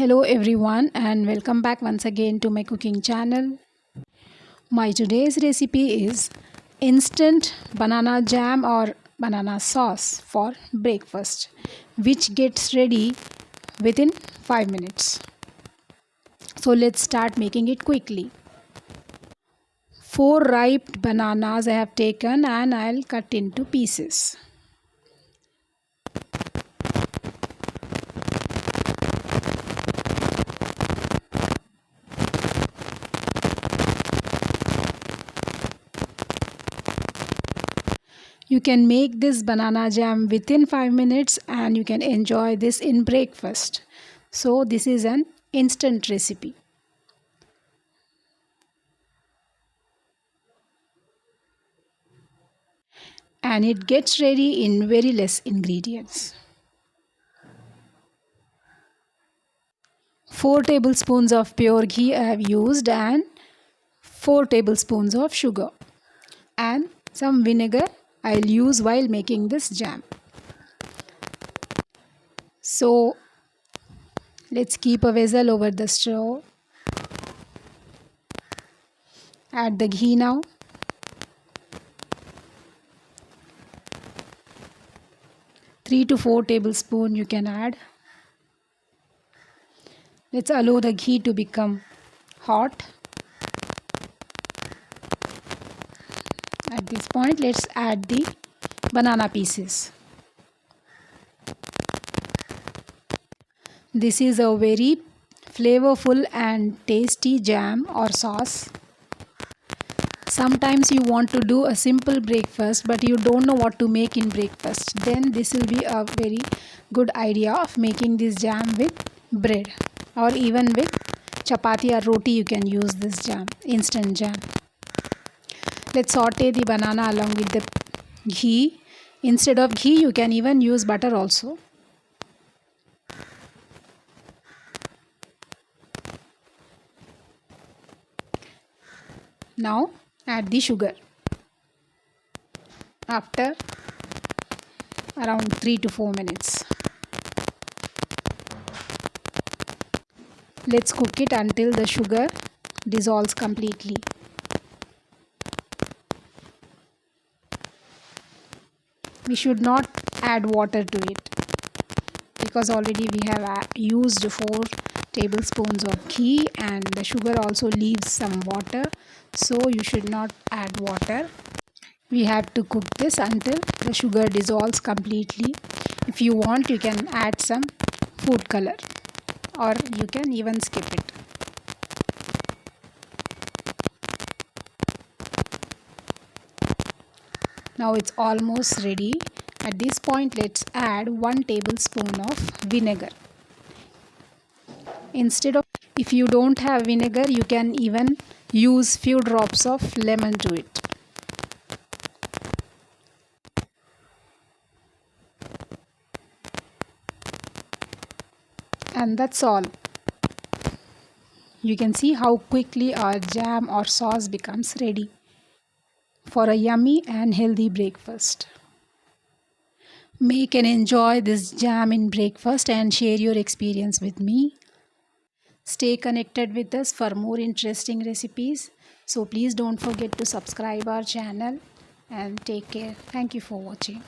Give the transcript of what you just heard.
Hello everyone and welcome back once again to my cooking channel. My today's recipe is instant banana jam or banana sauce for breakfast, which gets ready within 5 minutes. So let's start making it quickly. 4 ripe bananas I have taken and I'll cut into pieces. You can make this banana jam within 5 minutes and you can enjoy this in breakfast. So this is an instant recipe. And it gets ready in very less ingredients. 4 tablespoons of pure ghee I have used and 4 tablespoons of sugar and some vinegar I'll use while making this jam. So let's keep a vessel over the stove. Add the ghee now. Three to 4 tablespoons you can add. Let's allow the ghee to become hot. At this point, let's add the banana pieces. This is a very flavorful and tasty jam or sauce. Sometimes you want to do a simple breakfast but you don't know what to make in breakfast. Then this will be a very good idea of making this jam with bread or even with chapati or roti. You can use this jam, instant jam. Let's saute the banana along with the ghee. Instead of ghee you can even use butter also. Now add the sugar after around 3 to 4 minutes. Let's cook it until the sugar dissolves completely. We should not add water to it because already we have used 4 tablespoons of ghee and the sugar also leaves some water, so you should not add water. We have to cook this until the sugar dissolves completely. If you want, you can add some food color or you can even skip it. Now it's almost ready. At this point, let's add 1 tablespoon of vinegar. If you don't have vinegar, you can even use few drops of lemon to it. And that's all. You can see how quickly our jam or sauce becomes ready for a yummy and healthy breakfast. Make and enjoy this jam in breakfast and share your experience with me. Stay connected with us for more interesting recipes. So please don't forget to subscribe our channel and take care. Thank you for watching.